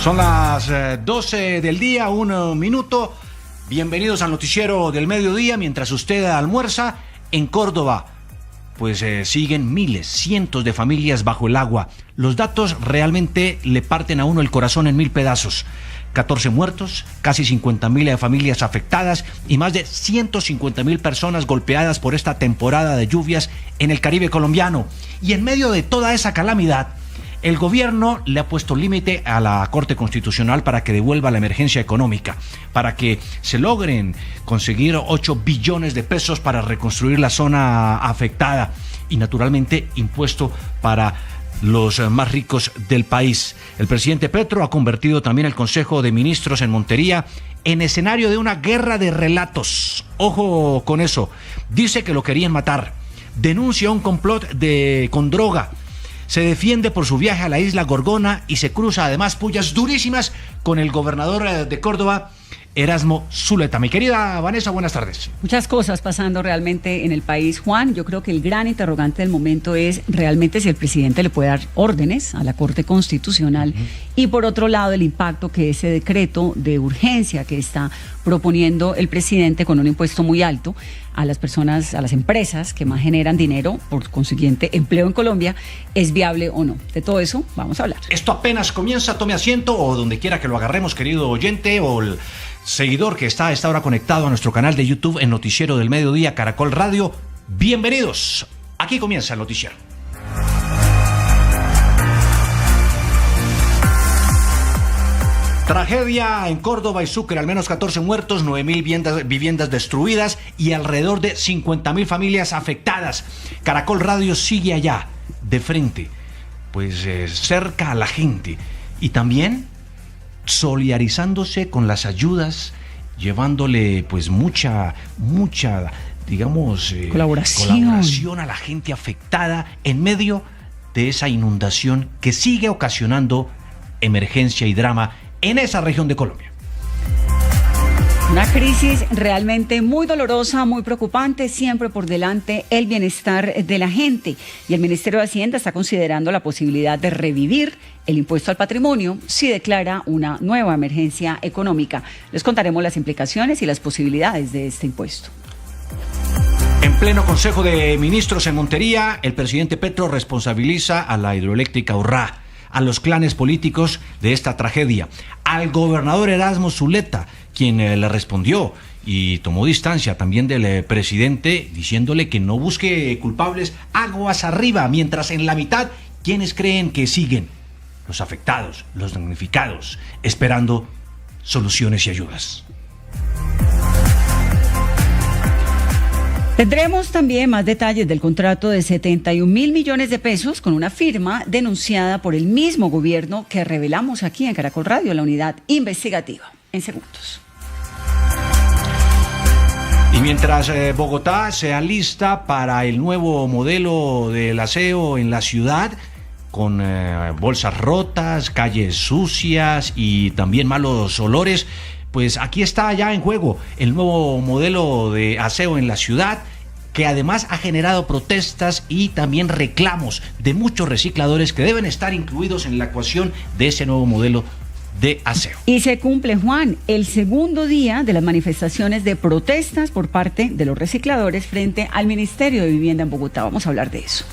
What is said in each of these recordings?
Son las 12 del día, 1 minuto. Bienvenidos al noticiero del mediodía. Mientras usted almuerza, en Córdoba, pues siguen miles, cientos de familias bajo el agua. Los datos realmente le parten a uno el corazón en 1000 pedazos. 14 muertos, casi 50.000 familias afectadas y más de 150.000 personas golpeadas por esta temporada de lluvias en el Caribe colombiano. Y en medio de toda esa calamidad, el gobierno le ha puesto límite a la Corte Constitucional para que devuelva la emergencia económica, para que se logren conseguir 8 billones de pesos para reconstruir la zona afectada y naturalmente impuesto para los más ricos del país. El presidente Petro ha convertido también el Consejo de Ministros en Montería en escenario de una guerra de relatos. Ojo con eso. Dice que lo querían matar. Denuncia un complot con droga. Se defiende por su viaje a la isla Gorgona y se cruza además pullas durísimas con el gobernador de Córdoba, Erasmo Zuleta. Mi querida Vanessa, buenas tardes. Muchas cosas pasando realmente en el país, Juan. Yo creo que el gran interrogante del momento es realmente si el presidente le puede dar órdenes a la Corte Constitucional y por otro lado el impacto que ese decreto de urgencia que está proponiendo el presidente con un impuesto muy alto a las personas, a las empresas que más generan dinero, por consiguiente empleo en Colombia, es viable o no. De todo eso vamos a hablar. Esto apenas comienza, tome asiento o donde quiera que lo agarremos, querido oyente o el seguidor que está a esta hora conectado a nuestro canal de YouTube en Noticiero del Mediodía Caracol Radio. Bienvenidos. Aquí comienza el noticiero. Tragedia en Córdoba y Sucre, al menos 14 muertos, 9.000 viviendas destruidas y alrededor de 50.000 familias afectadas. Caracol Radio sigue allá, de frente, pues cerca a la gente y también solidarizándose con las ayudas, llevándole pues mucha, digamos, colaboración a la gente afectada en medio de esa inundación que sigue ocasionando emergencia y drama en esa región de Colombia. Una crisis realmente muy dolorosa, muy preocupante, siempre por delante el bienestar de la gente. Y el Ministerio de Hacienda está considerando la posibilidad de revivir el impuesto al patrimonio si declara una nueva emergencia económica. Les contaremos las implicaciones y las posibilidades de este impuesto. En pleno Consejo de Ministros en Montería, el presidente Petro responsabiliza a la hidroeléctrica Urrá, a los clanes políticos de esta tragedia, al gobernador Erasmo Zuleta, quien le respondió y tomó distancia también del presidente, diciéndole que no busque culpables aguas arriba, mientras en la mitad, quienes creen que siguen los afectados, los damnificados, esperando soluciones y ayudas. Tendremos también más detalles del contrato de 71.000 millones de pesos con una firma denunciada por el mismo gobierno que revelamos aquí en Caracol Radio, la unidad investigativa, en segundos. Y mientras Bogotá se alista para el nuevo modelo del aseo en la ciudad, con bolsas rotas, calles sucias y también malos olores, pues aquí está ya en juego el nuevo modelo de aseo en la ciudad, que además ha generado protestas y también reclamos de muchos recicladores que deben estar incluidos en la ecuación de ese nuevo modelo de aseo. Y se cumple, Juan, el segundo día de las manifestaciones de protestas por parte de los recicladores frente al Ministerio de Vivienda en Bogotá. Vamos a hablar de eso.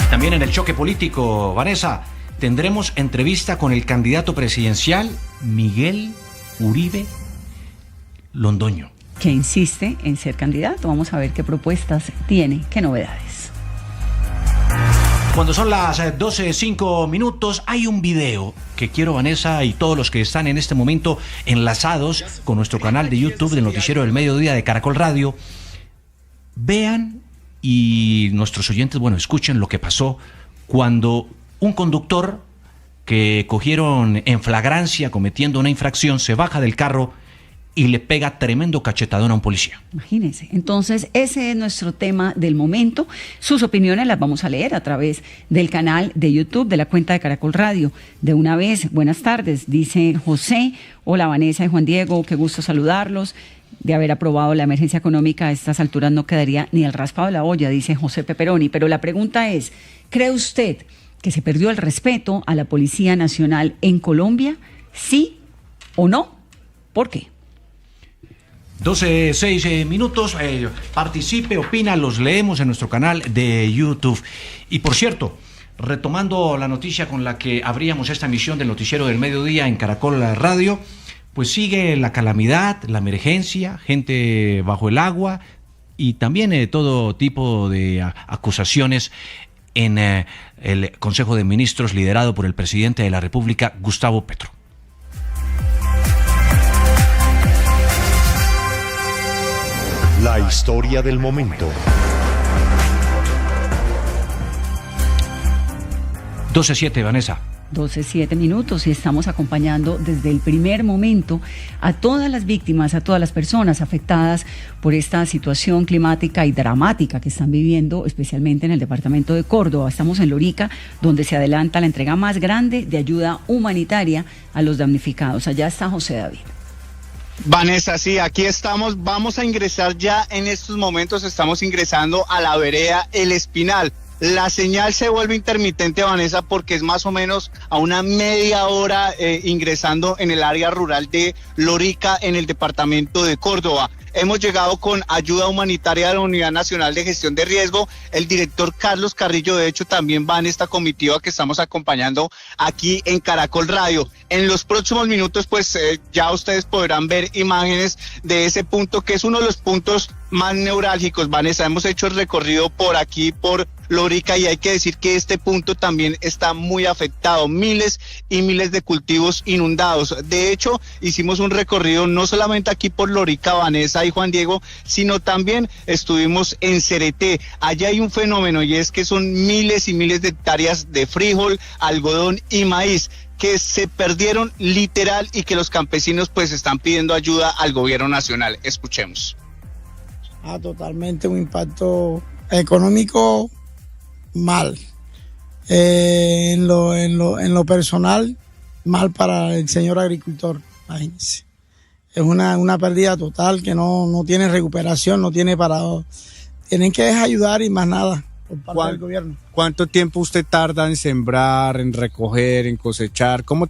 También en el choque político, Vanessa, tendremos entrevista con el candidato presidencial Miguel Uribe Londoño, que insiste en ser candidato. Vamos a ver qué propuestas tiene, qué novedades. Cuando son las 12:05, hay un video que quiero, Vanessa, y todos los que están en este momento enlazados con nuestro canal de YouTube del Noticiero del Mediodía de Caracol Radio, vean y nuestros oyentes, escuchen lo que pasó cuando un conductor que cogieron en flagrancia cometiendo una infracción se baja del carro y le pega tremendo cachetadón a un policía. Imagínense. Entonces, ese es nuestro tema del momento. Sus opiniones las vamos a leer a través del canal de YouTube de la cuenta de Caracol Radio. De una vez, buenas tardes, dice José. Hola, Vanessa y Juan Diego, qué gusto saludarlos. De haber aprobado la emergencia económica a estas alturas no quedaría ni el raspado de la olla, dice José Peperoni. Pero la pregunta es, ¿cree usted que se perdió el respeto a la Policía Nacional en Colombia, sí o no, ¿por qué? 12:06 minutos, participe, opina, los leemos en nuestro canal de YouTube. Y por cierto, retomando la noticia con la que abríamos esta emisión del Noticiero del Mediodía en Caracol Radio, pues sigue la calamidad, la emergencia, gente bajo el agua y también todo tipo de acusaciones en el Consejo de Ministros liderado por el presidente de la República, Gustavo Petro. La historia del momento. 12:07, Vanessa. 12:07 minutos y estamos acompañando desde el primer momento a todas las víctimas, a todas las personas afectadas por esta situación climática y dramática que están viviendo, especialmente en el departamento de Córdoba. Estamos en Lorica, donde se adelanta la entrega más grande de ayuda humanitaria a los damnificados. Allá está José David. Vanessa, sí, aquí estamos, vamos a ingresar ya en estos momentos, estamos ingresando a la vereda El Espinal. La señal se vuelve intermitente, Vanessa, porque es más o menos a una media hora ingresando en el área rural de Lorica, en el departamento de Córdoba. Hemos llegado con ayuda humanitaria de la Unidad Nacional de Gestión de Riesgo. El director Carlos Carrillo, de hecho, también va en esta comitiva que estamos acompañando aquí en Caracol Radio. En los próximos minutos, pues ya ustedes podrán ver imágenes de ese punto, que es uno de los puntos más neurálgicos, Vanessa. Hemos hecho el recorrido por aquí, por Lorica, y hay que decir que este punto también está muy afectado. Miles y miles de cultivos inundados. De hecho, hicimos un recorrido no solamente aquí por Lorica, Vanessa y Juan Diego, sino también estuvimos en Cereté. Allá hay un fenómeno, y es que son miles y miles de hectáreas de frijol, algodón y maíz que se perdieron literal, y que los campesinos pues están pidiendo ayuda al gobierno nacional. Escuchemos. Totalmente un impacto económico mal. En lo personal, mal para el señor agricultor, imagínense. Es una pérdida total que no tiene recuperación, no tiene parado. Tienen que ayudar y más nada por parte del gobierno. ¿Cuánto tiempo usted tarda en sembrar, en recoger, en cosechar? ¿Cómo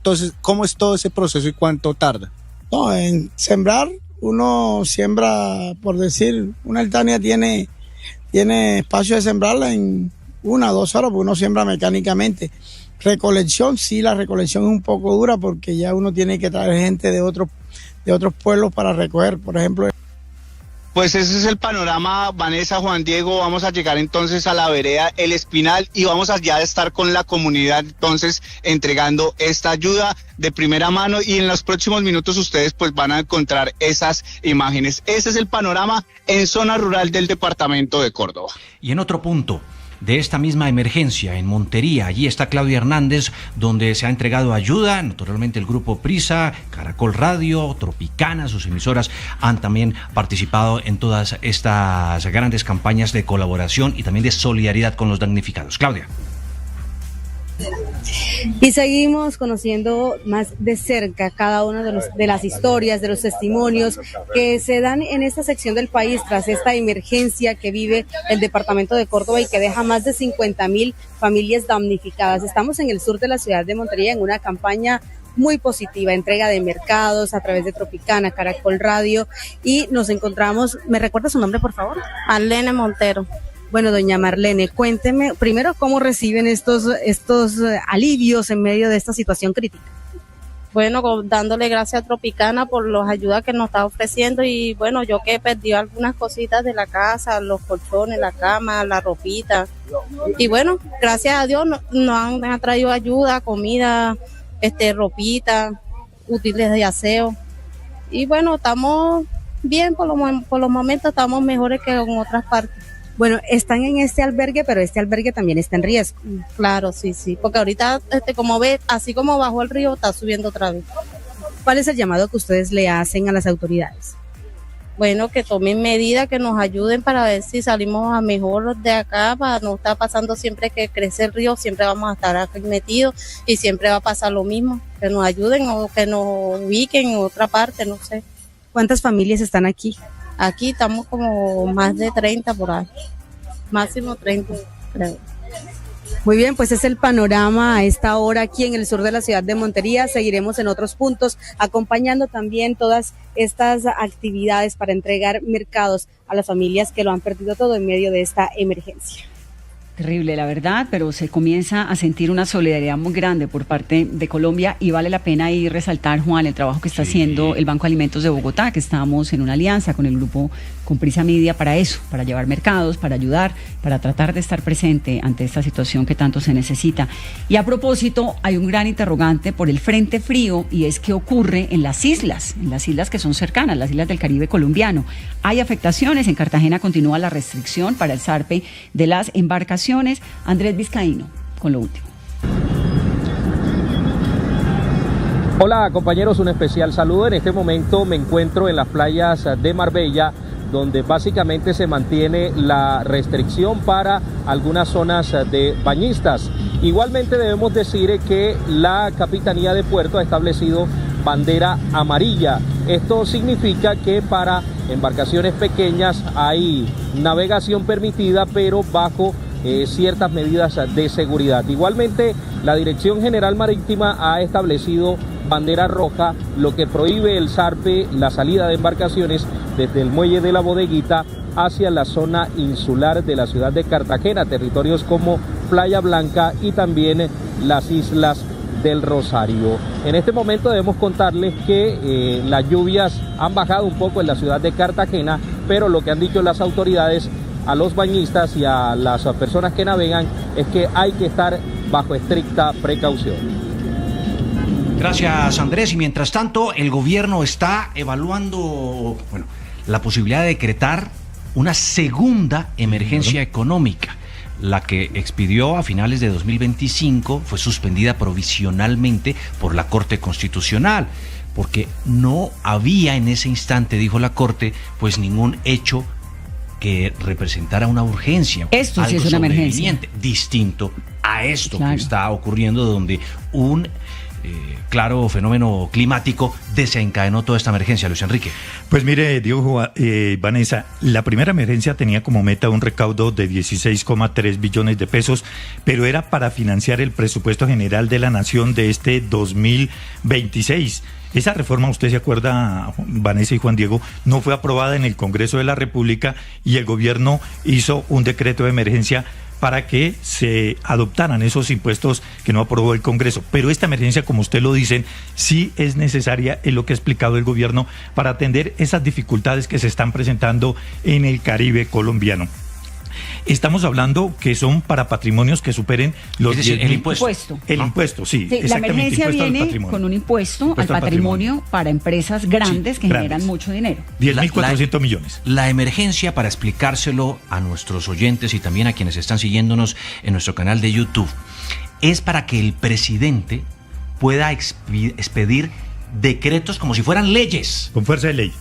es todo ese proceso y cuánto tarda? No, en sembrar, uno siembra, por decir, una hectárea tiene espacio de sembrarla en 1 o 2 horas, porque uno siembra mecánicamente. Recolección, sí, la recolección es un poco dura, porque ya uno tiene que traer gente de otros pueblos para recoger, por ejemplo. Pues ese es el panorama, Vanessa, Juan Diego. Vamos a llegar entonces a la vereda El Espinal y vamos allá a estar con la comunidad entonces entregando esta ayuda de primera mano, y en los próximos minutos ustedes pues van a encontrar esas imágenes. Ese es el panorama en zona rural del departamento de Córdoba. Y en otro punto de esta misma emergencia, en Montería, allí está Claudia Hernández, donde se ha entregado ayuda. Naturalmente el grupo Prisa, Caracol Radio, Tropicana, sus emisoras han también participado en todas estas grandes campañas de colaboración y también de solidaridad con los damnificados. Claudia. Y seguimos conociendo más de cerca cada una de las historias, de los testimonios que se dan en esta sección del país tras esta emergencia que vive el departamento de Córdoba y que deja más de 50.000 familias damnificadas. Estamos en el sur de la ciudad de Montería en una campaña muy positiva, entrega de mercados a través de Tropicana, Caracol Radio, y nos encontramos, ¿me recuerda su nombre, por favor? Marlene Montero. Bueno, doña Marlene, cuénteme primero cómo reciben estos alivios en medio de esta situación crítica. Bueno, dándole gracias a Tropicana por las ayudas que nos está ofreciendo, y bueno, yo que perdí algunas cositas de la casa, los colchones, la cama, la ropita, y bueno, gracias a Dios nos han traído ayuda, comida, ropita, útiles de aseo, y bueno, estamos bien por los momentos, estamos mejores que en otras partes. Bueno, están en este albergue, pero este albergue también está en riesgo. Claro, sí, porque ahorita, como ve, así como bajó el río, está subiendo otra vez. ¿Cuál es el llamado que ustedes le hacen a las autoridades? Bueno, que tomen medidas, que nos ayuden para ver si salimos a mejor de acá, para no estar pasando siempre que crece el río, siempre vamos a estar aquí metidos y siempre va a pasar lo mismo. Que nos ayuden o que nos ubiquen en otra parte, no sé. ¿Cuántas familias están aquí? Aquí estamos como más de 30 por ahí, máximo 30, creo. Muy bien, pues es el panorama a esta hora aquí en el sur de la ciudad de Montería. Seguiremos en otros puntos acompañando también todas estas actividades para entregar mercados a las familias que lo han perdido todo en medio de esta emergencia. Terrible, la verdad, pero se comienza a sentir una solidaridad muy grande por parte de Colombia y vale la pena ahí resaltar, Juan, el trabajo que está haciendo el Banco de Alimentos de Bogotá, que estamos en una alianza con el grupo con Prisa Media para eso, para llevar mercados, para ayudar, para tratar de estar presente ante esta situación que tanto se necesita. Y a propósito, hay un gran interrogante por el frente frío y es qué ocurre en las islas que son cercanas, las islas del Caribe colombiano. Hay afectaciones, en Cartagena continúa la restricción para el zarpe de las embarcaciones. Andrés Vizcaíno, con lo último. Hola compañeros, un especial saludo. En este momento me encuentro en las playas de Marbella, donde básicamente se mantiene la restricción para algunas zonas de bañistas. Igualmente debemos decir que la Capitanía de Puerto ha establecido bandera amarilla. Esto significa que para embarcaciones pequeñas hay navegación permitida, pero bajo ciertas medidas de seguridad. Igualmente, la Dirección General Marítima ha establecido bandera roja, lo que prohíbe el zarpe, la salida de embarcaciones desde el muelle de la Bodeguita hacia la zona insular de la ciudad de Cartagena, territorios como Playa Blanca y también las islas del Rosario. En este momento debemos contarles que las lluvias han bajado un poco en la ciudad de Cartagena, pero lo que han dicho las autoridades a los bañistas y a las personas que navegan es que hay que estar bajo estricta precaución. Gracias, Andrés. Y mientras tanto, el gobierno está evaluando la posibilidad de decretar una segunda emergencia económica. La que expidió a finales de 2025 fue suspendida provisionalmente por la Corte Constitucional, porque no había en ese instante, dijo la Corte, pues ningún hecho que representara una urgencia. Esto sí es una emergencia. Distinto a esto que está ocurriendo, donde un claro fenómeno climático desencadenó toda esta emergencia. Luis Enrique. Pues mire, Diego, Vanessa, la primera emergencia tenía como meta un recaudo de 16,3 billones de pesos, pero era para financiar el presupuesto general de la nación de este 2026. Esa reforma, usted se acuerda, Vanessa y Juan Diego, no fue aprobada en el Congreso de la República y el gobierno hizo un decreto de emergencia para que se adoptaran esos impuestos que no aprobó el Congreso. Pero esta emergencia, como usted lo dicen, sí es necesaria, es lo que ha explicado el gobierno, para atender esas dificultades que se están presentando en el Caribe colombiano. Estamos hablando que son para patrimonios que superen los 10.000. El impuesto. El impuesto, sí. La emergencia viene con un impuesto al patrimonio para empresas grandes que generan mucho dinero. 10.400 millones. La emergencia, para explicárselo a nuestros oyentes y también a quienes están siguiéndonos en nuestro canal de YouTube, es para que el presidente pueda expedir decretos como si fueran leyes. Con fuerza de ley.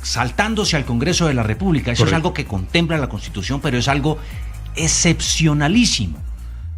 Saltándose al Congreso de la República. Eso Correcto. Es algo que contempla la Constitución, pero es algo excepcionalísimo.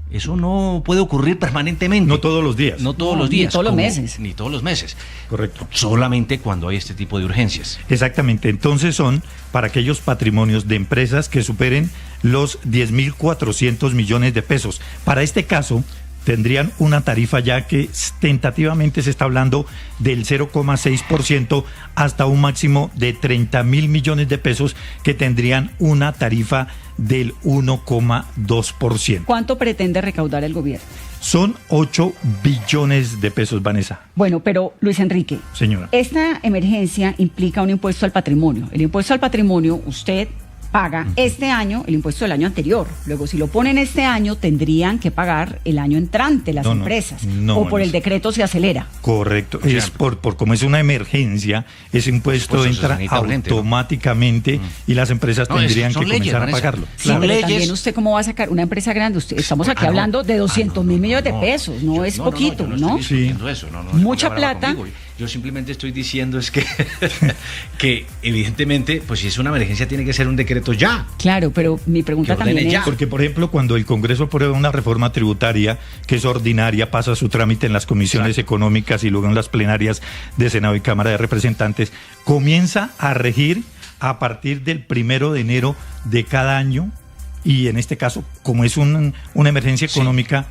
Eso no puede ocurrir permanentemente. No todos los días. No todos los días. Ni todos los meses. Ni todos los meses. Correcto. Solamente cuando hay este tipo de urgencias. Exactamente. Entonces son para aquellos patrimonios de empresas que superen los 10.400 millones de pesos. Para este caso, tendrían una tarifa ya que tentativamente se está hablando del 0,6% hasta un máximo de 30.000 millones de pesos que tendrían una tarifa del 1,2%. ¿Cuánto pretende recaudar el gobierno? Son 8 billones de pesos, Vanessa. Bueno, pero Luis Enrique, señora, esta emergencia implica un impuesto al patrimonio. El impuesto al patrimonio, usted paga este año el impuesto del año anterior. Luego, si lo ponen este año, tendrían que pagar el año entrante las empresas. O por el decreto se acelera. Correcto. O sea, es por como es una emergencia, ese impuesto entra automáticamente, ¿no? Y las empresas tendrían que comenzar a pagarlo. Sí, pero también usted cómo va a sacar una empresa grande. Estamos aquí hablando de 200.000 millones de pesos. No es poquito, ¿no? Sí. Eso, mucha plata. Yo simplemente estoy diciendo es que evidentemente, pues si es una emergencia tiene que ser un decreto ya. Claro, pero mi pregunta también es... Porque, por ejemplo, cuando el Congreso aprueba una reforma tributaria que es ordinaria, pasa su trámite en las comisiones económicas y luego en las plenarias de Senado y Cámara de Representantes, comienza a regir a partir del 1 de enero de cada año y en este caso, como es una emergencia económica,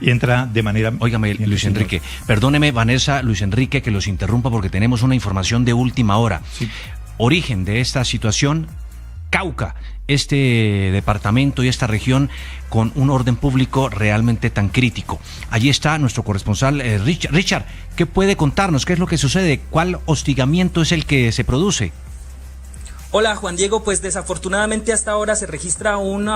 entra de manera... Óigame, Luis Enrique, perdóneme, Vanessa, Luis Enrique, que los interrumpa porque tenemos una información de última hora. Sí. Origen de esta situación, Cauca, este departamento y esta región con un orden público realmente tan crítico. Allí está nuestro corresponsal Richard. Richard, ¿qué puede contarnos? ¿Qué es lo que sucede? ¿Cuál hostigamiento es el que se produce? Hola Juan Diego, pues desafortunadamente hasta ahora se registra un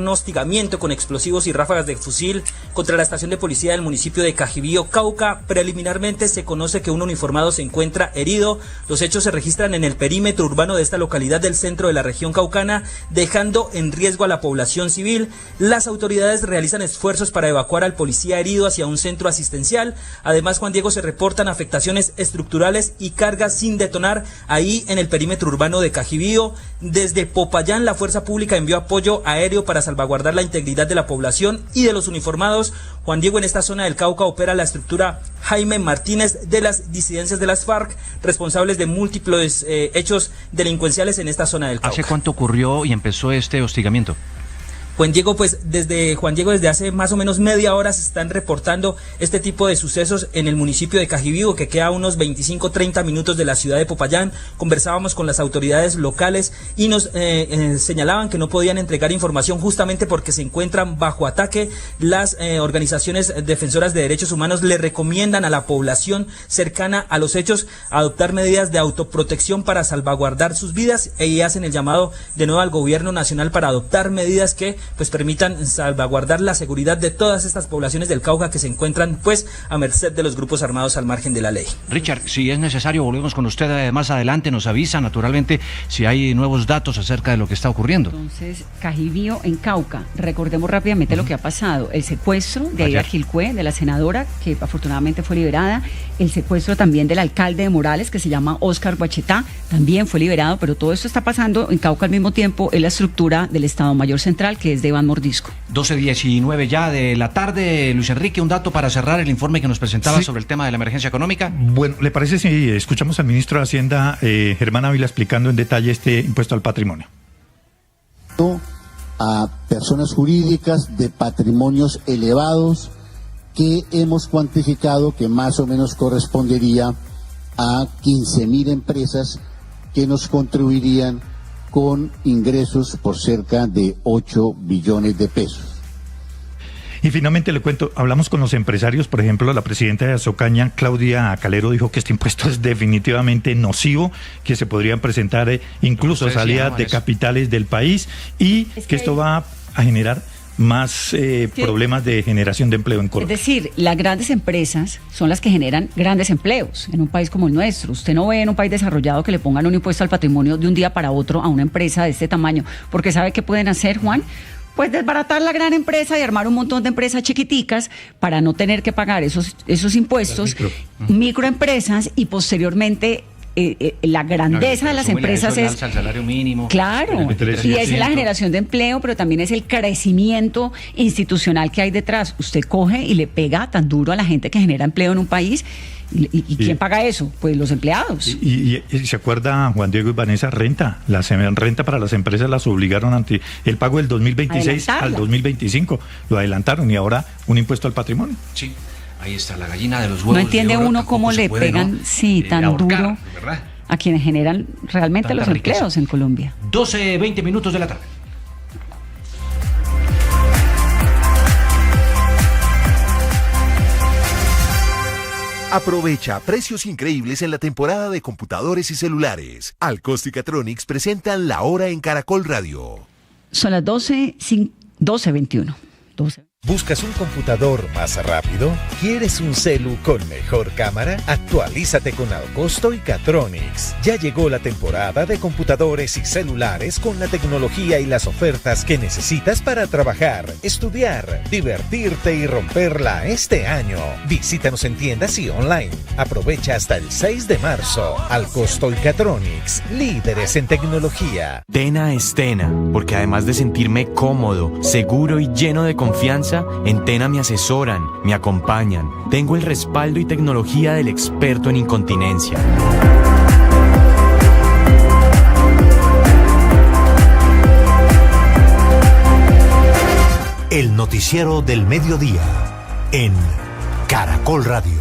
hostigamiento con explosivos y ráfagas de fusil contra la estación de policía del municipio de Cajibío, Cauca. Preliminarmente se conoce que un uniformado se encuentra herido. Los hechos se registran en el perímetro urbano de esta localidad del centro de la región caucana, dejando en riesgo a la población civil. Las autoridades realizan esfuerzos para evacuar al policía herido hacia un centro asistencial. Además, Juan Diego, se reportan afectaciones estructurales y cargas sin detonar ahí en el perímetro urbano de Cajibío. Desde Popayán, la fuerza pública envió apoyo aéreo para salvaguardar la integridad de la población y de los uniformados. Juan Diego, en esta zona del Cauca opera la estructura Jaime Martínez de las disidencias de las FARC, responsables de múltiples hechos delincuenciales en esta zona del Cauca. ¿Hace cuánto ocurrió y empezó este hostigamiento? Juan Diego, desde hace más o menos media hora se están reportando este tipo de sucesos en el municipio de Cajibío, que queda a unos 25-30 minutos de la ciudad de Popayán. Conversábamos con las autoridades locales y nos señalaban que no podían entregar información justamente porque se encuentran bajo ataque. Las organizaciones defensoras de derechos humanos le recomiendan a la población cercana a los hechos adoptar medidas de autoprotección para salvaguardar sus vidas, y hacen el llamado de nuevo al gobierno nacional para adoptar medidas que pues permitan salvaguardar la seguridad de todas estas poblaciones del Cauca que se encuentran pues a merced de los grupos armados al margen de la ley. Richard, si es necesario volvemos con usted más adelante, nos avisa naturalmente si hay nuevos datos acerca de lo que está ocurriendo. Entonces, Cajibío en Cauca, recordemos rápidamente lo que ha pasado, el secuestro de Aida Quilcué, de la senadora, que afortunadamente fue liberada, el secuestro también del alcalde de Morales, que se llama Óscar Guachetá, también fue liberado, pero todo esto está pasando en Cauca al mismo tiempo en la estructura del Estado Mayor Central, que es de Iván Mordisco. 12:19 ya de la tarde. Luis Enrique, un dato para cerrar el informe que nos presentaba sobre el tema de la emergencia económica. Bueno, ¿le parece si escuchamos al ministro de Hacienda, Germán Ávila, explicando en detalle este impuesto al patrimonio? A personas jurídicas de patrimonios elevados que hemos cuantificado que más o menos correspondería a 15.000 empresas que nos contribuirían con ingresos por cerca de 8 billones de pesos. Y finalmente le cuento, hablamos con los empresarios, por ejemplo, la presidenta de Azocaña, Claudia Calero, dijo que este impuesto es definitivamente nocivo, que se podrían presentar incluso salidas de capitales del país y que esto va a generar más problemas de generación de empleo en Colombia. Es decir, las grandes empresas son las que generan grandes empleos en un país como el nuestro. Usted no ve en un país desarrollado que le pongan un impuesto al patrimonio de un día para otro a una empresa de este tamaño, porque ¿sabe qué pueden hacer, Juan? Pues desbaratar la gran empresa y armar un montón de empresas chiquiticas para no tener que pagar esos impuestos, microempresas, y posteriormente la grandeza de las empresas es el salario mínimo, claro, y es la generación de empleo, pero también es el crecimiento institucional que hay detrás. Usted coge y le pega tan duro a la gente que genera empleo en un país. ¿Y quién paga eso? Pues los empleados. Y se acuerda, Juan Diego y Vanessa, renta para las empresas las obligaron ante el pago del 2026 al 2025, lo adelantaron, y ahora un impuesto al patrimonio. Sí. Ahí está la gallina de los huevos. No entiende uno cómo le pegan, tan ahorcar, duro, ¿verdad?, a quienes generan realmente los empleos en Colombia. 12:20 minutos de la tarde. Aprovecha precios increíbles en la temporada de computadores y celulares. Alcosto y Catronics presentan La Hora en Caracol Radio. Son las 12:21. ¿Buscas un computador más rápido? ¿Quieres un celu con mejor cámara? Actualízate con Alcosto y Catronics. Ya llegó la temporada de computadores y celulares con la tecnología y las ofertas que necesitas para trabajar, estudiar, divertirte y romperla este año. Visítanos en tiendas y online. Aprovecha hasta el 6 de marzo. Alcosto y Catronics, líderes en tecnología. Tena es Tena, porque además de sentirme cómodo, seguro y lleno de confianza, en Tena me asesoran, me acompañan. Tengo el respaldo y tecnología del experto en incontinencia. El noticiero del mediodía en Caracol Radio.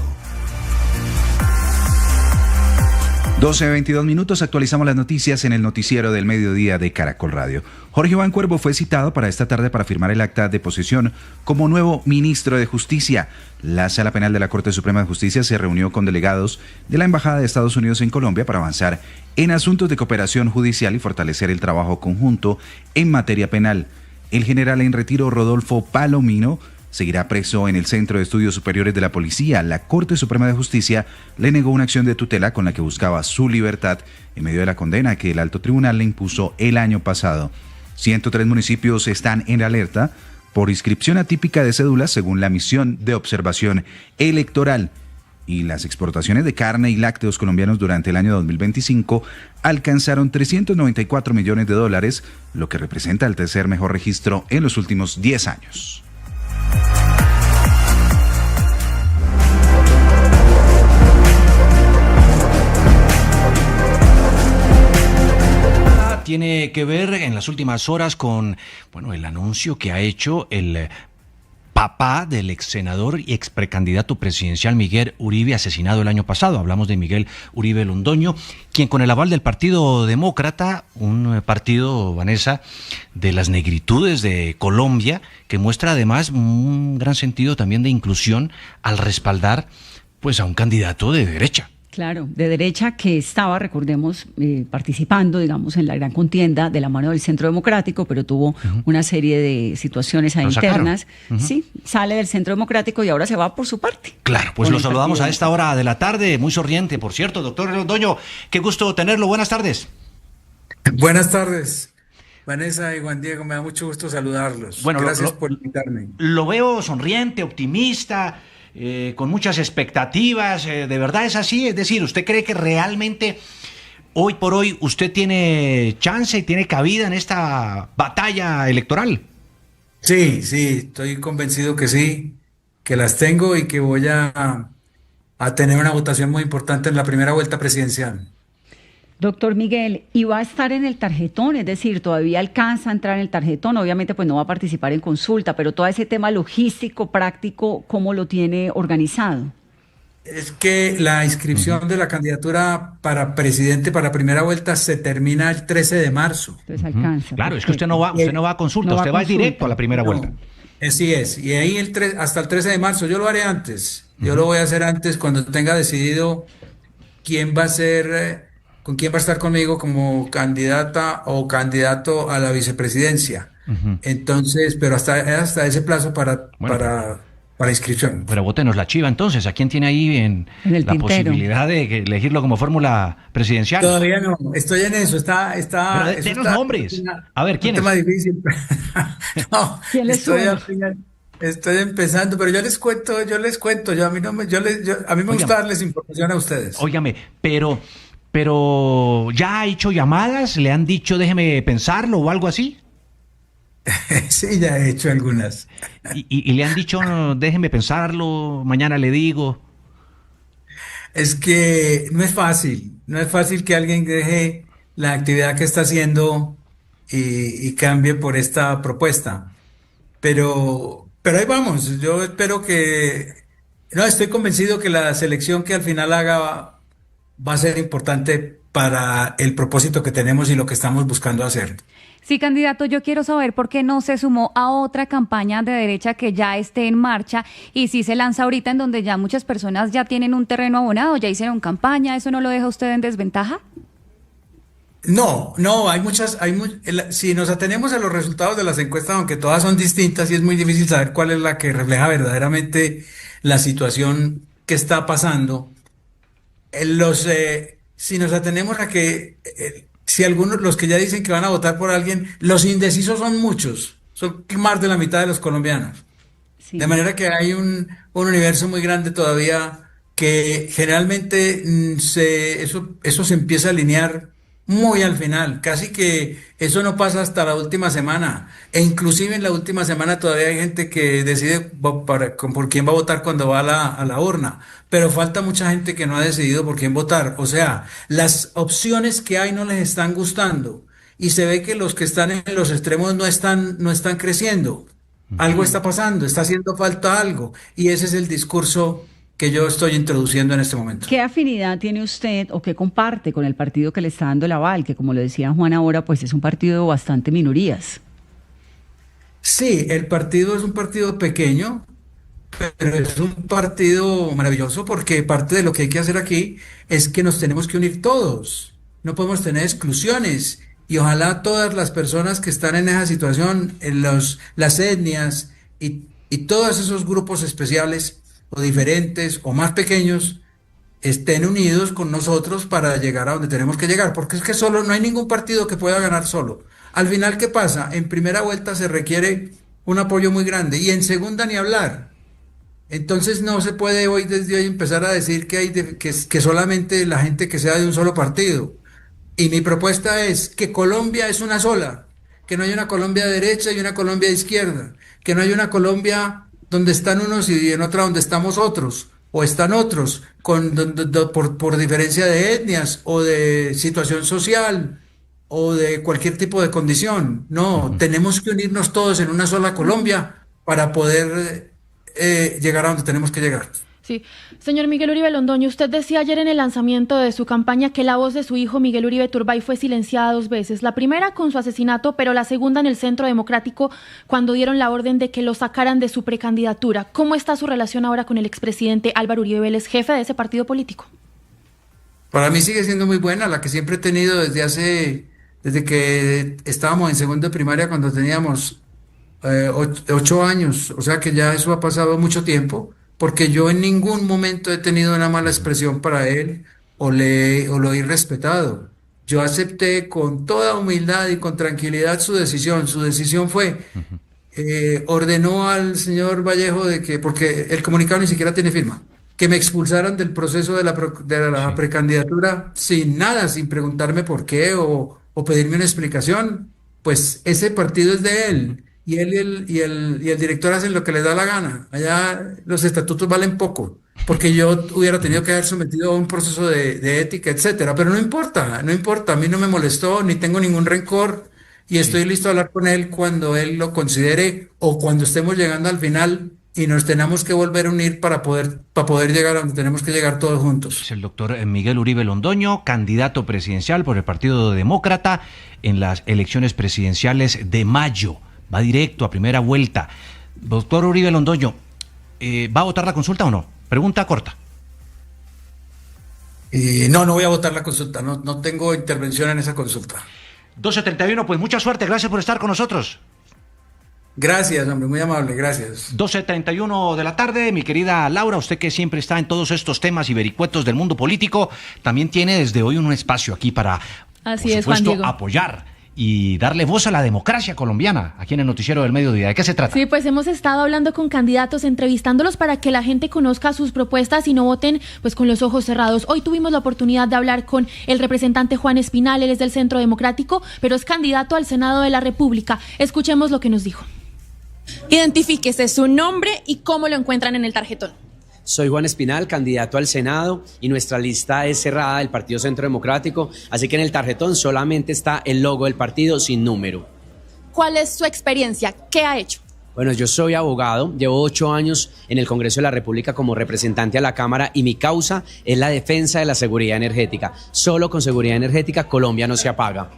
12:22 minutos, actualizamos las noticias en el noticiero del mediodía de Caracol Radio. Jorge Iván Cuervo fue citado para esta tarde para firmar el acta de posesión como nuevo ministro de Justicia. La Sala Penal de la Corte Suprema de Justicia se reunió con delegados de la Embajada de Estados Unidos en Colombia para avanzar en asuntos de cooperación judicial y fortalecer el trabajo conjunto en materia penal. El general en retiro Rodolfo Palomino seguirá preso en el Centro de Estudios Superiores de la Policía. La Corte Suprema de Justicia le negó una acción de tutela con la que buscaba su libertad en medio de la condena que el alto tribunal le impuso el año pasado. 103 municipios están en alerta por inscripción atípica de cédulas según la misión de observación electoral. Y las exportaciones de carne y lácteos colombianos durante el año 2025 alcanzaron $394 millones, lo que representa el tercer mejor registro en los últimos 10 años. Tiene que ver en las últimas horas con, el anuncio que ha hecho el papá del ex senador y ex precandidato presidencial Miguel Uribe, asesinado el año pasado. Hablamos de Miguel Uribe Londoño, quien con el aval del Partido Demócrata, un partido, Vanessa, de las negritudes de Colombia, que muestra además un gran sentido también de inclusión al respaldar a un candidato de derecha. Claro, de derecha que estaba, recordemos, participando, digamos, en la gran contienda de la mano del Centro Democrático, pero tuvo una serie de situaciones internas. Sí, sale del Centro Democrático y ahora se va por su parte. Claro, pues lo saludamos a esta hora de la tarde, muy sonriente, por cierto, doctor Londoño, qué gusto tenerlo, buenas tardes. Buenas tardes, Vanessa y Juan Diego, me da mucho gusto saludarlos. Gracias por invitarme. Lo veo sonriente, optimista, con muchas expectativas, ¿de verdad es así? Es decir, ¿usted cree que realmente hoy por hoy usted tiene chance y tiene cabida en esta batalla electoral? Sí, estoy convencido que sí, que las tengo y que voy a tener una votación muy importante en la primera vuelta presidencial. Doctor Miguel, ¿y va a estar en el tarjetón? Es decir, ¿todavía alcanza a entrar en el tarjetón? Obviamente pues no va a participar en consulta, pero todo ese tema logístico, práctico, ¿cómo lo tiene organizado? Es que la inscripción de la candidatura para presidente para primera vuelta se termina el 13 de marzo. Entonces alcanza. Claro, es que usted no va a consulta, usted va directo a la primera vuelta. Así es, y ahí hasta el 13 de marzo, yo lo haré antes, yo lo voy a hacer antes cuando tenga decidido quién va a ser... con quién va a estar conmigo como candidata o candidato a la vicepresidencia. Entonces, pero hasta ese plazo para inscripción. Pero bótenos la chiva entonces, ¿a quién tiene ahí en la tintero? Posibilidad de elegirlo como fórmula presidencial? Todavía no, estoy en eso, denos nombres. A ver, ¿quién es? Un tema difícil. No, ¿quién les suena? Estoy empezando, pero yo les cuento, a mí me gusta darles información a ustedes. Óigame, pero ¿ya ha hecho llamadas? ¿Le han dicho déjeme pensarlo o algo así? Sí, ya he hecho algunas. ¿Y le han dicho déjeme pensarlo, mañana le digo? Es que no es fácil que alguien deje la actividad que está haciendo y cambie por esta propuesta. Pero ahí vamos, yo espero estoy convencido que la selección que al final haga va a ser importante para el propósito que tenemos y lo que estamos buscando hacer. Sí, candidato, yo quiero saber por qué no se sumó a otra campaña de derecha que ya esté en marcha y si se lanza ahorita en donde ya muchas personas ya tienen un terreno abonado, ya hicieron campaña, ¿eso no lo deja usted en desventaja? No, si nos atenemos a los resultados de las encuestas, aunque todas son distintas y es muy difícil saber cuál es la que refleja verdaderamente la situación que está pasando, si nos atenemos a que si los que ya dicen que van a votar por alguien, los indecisos son muchos, son más de la mitad de los colombianos. Sí. De manera que hay un universo muy grande todavía que generalmente eso se empieza a alinear muy al final, casi que eso no pasa hasta la última semana, e inclusive en la última semana todavía hay gente que decide por quién va a votar cuando va a la urna, pero falta mucha gente que no ha decidido por quién votar, o sea, las opciones que hay no les están gustando, y se ve que los que están en los extremos no están creciendo. Algo está pasando, está haciendo falta algo. Y ese es el discurso que yo estoy introduciendo en este momento. ¿Qué afinidad tiene usted o qué comparte con el partido que le está dando el aval? Que como lo decía Juan ahora, pues es un partido de bastante minorías. Sí, el partido es un partido pequeño, pero es un partido maravilloso porque parte de lo que hay que hacer aquí es que nos tenemos que unir todos. No podemos tener exclusiones y ojalá todas las personas que están en esa situación, las etnias y todos esos grupos especiales o diferentes o más pequeños estén unidos con nosotros para llegar a donde tenemos que llegar, porque es que solo no hay ningún partido que pueda ganar solo. Al final, ¿qué pasa? En primera vuelta se requiere un apoyo muy grande y en segunda ni hablar. Entonces no se puede hoy desde hoy empezar a decir que solamente la gente que sea de un solo partido. Y mi propuesta es que Colombia es una sola, que no hay una Colombia de derecha y una Colombia de izquierda, que no hay una Colombia donde están unos y en otra donde estamos otros, o están otros por diferencia de etnias o de situación social o de cualquier tipo de condición. No, tenemos que unirnos todos en una sola Colombia para poder llegar a donde tenemos que llegar. Sí. Señor Miguel Uribe Londoño, usted decía ayer en el lanzamiento de su campaña que la voz de su hijo Miguel Uribe Turbay fue silenciada 2 veces. La primera con su asesinato, pero la segunda en el Centro Democrático cuando dieron la orden de que lo sacaran de su precandidatura. ¿Cómo está su relación ahora con el expresidente Álvaro Uribe Vélez, jefe de ese partido político? Para mí sigue siendo muy buena, la que siempre he tenido desde que estábamos en segundo de primaria cuando teníamos 8 años, o sea que ya eso ha pasado mucho tiempo. Porque yo en ningún momento he tenido una mala expresión para él o lo he respetado. Yo acepté con toda humildad y con tranquilidad su decisión. Su decisión fue, ordenó al señor Vallejo porque el comunicado ni siquiera tiene firma, que me expulsaran del proceso de la precandidatura sin nada, sin preguntarme por qué o pedirme una explicación. Pues ese partido es de él. Y él y el director hacen lo que les da la gana. Allá los estatutos valen poco, porque yo hubiera tenido que haber sometido a un proceso de ética, etcétera. Pero no importa, a mí no me molestó, ni tengo ningún rencor, y estoy listo a hablar con él cuando él lo considere o cuando estemos llegando al final y nos tenemos que volver a unir para poder llegar a donde tenemos que llegar todos juntos. Es el doctor Miguel Uribe Londoño, candidato presidencial por el Partido Demócrata en las elecciones presidenciales de mayo. Va directo a primera vuelta. Doctor Uribe Londoño, ¿va a votar la consulta o no? Pregunta corta. No voy a votar la consulta. No tengo intervención en esa consulta. 12:31, pues mucha suerte. Gracias por estar con nosotros. Gracias, hombre, muy amable, gracias. 12:31 de la tarde, mi querida Laura, usted que siempre está en todos estos temas y vericuetos del mundo político, también tiene desde hoy un espacio aquí para, Así por es, Juan supuesto, Diego, apoyar y darle voz a la democracia colombiana aquí en el Noticiero del Mediodía. ¿De qué se trata? Sí, pues hemos estado hablando con candidatos, entrevistándolos para que la gente conozca sus propuestas y no voten pues con los ojos cerrados. Hoy tuvimos la oportunidad de hablar con el representante Juan Espinal, él es del Centro Democrático, pero es candidato al Senado de la República. Escuchemos lo que nos dijo. Identifíquese su nombre y cómo lo encuentran en el tarjetón. Soy Juan Espinal, candidato al Senado, y nuestra lista es cerrada del Partido Centro Democrático, así que en el tarjetón solamente está el logo del partido sin número. ¿Cuál es su experiencia? ¿Qué ha hecho? Bueno, yo soy abogado, llevo 8 años en el Congreso de la República como representante a la Cámara y mi causa es la defensa de la seguridad energética. Solo con seguridad energética Colombia no se apaga.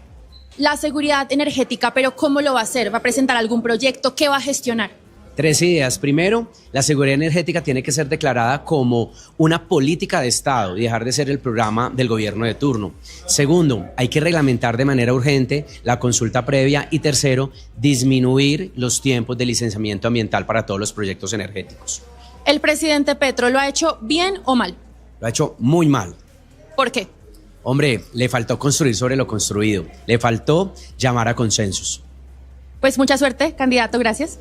La seguridad energética, pero ¿cómo lo va a hacer? ¿Va a presentar algún proyecto? ¿Qué va a gestionar? 3 ideas. Primero, la seguridad energética tiene que ser declarada como una política de Estado y dejar de ser el programa del gobierno de turno. Segundo, hay que reglamentar de manera urgente la consulta previa. Y tercero, disminuir los tiempos de licenciamiento ambiental para todos los proyectos energéticos. ¿El presidente Petro lo ha hecho bien o mal? Lo ha hecho muy mal. ¿Por qué? Hombre, le faltó construir sobre lo construido. Le faltó llamar a consensos. Pues mucha suerte, candidato. Gracias.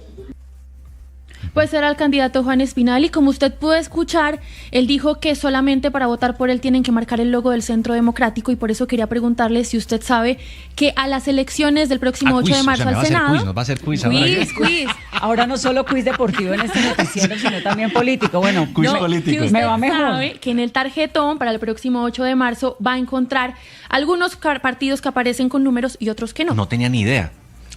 Pues era el candidato Juan Espinal y como usted pudo escuchar, él dijo que solamente para votar por él tienen que marcar el logo del Centro Democrático y por eso quería preguntarle si usted sabe que a las elecciones del próximo 8 de marzo al Senado... Nos va a hacer quiz. Quiz. Ahora no solo quiz deportivo en este noticiero, sino también político. Bueno, quiz político. Que usted sabe que en el tarjetón para el próximo 8 de marzo va a encontrar algunos partidos que aparecen con números y otros que no. No tenía ni idea.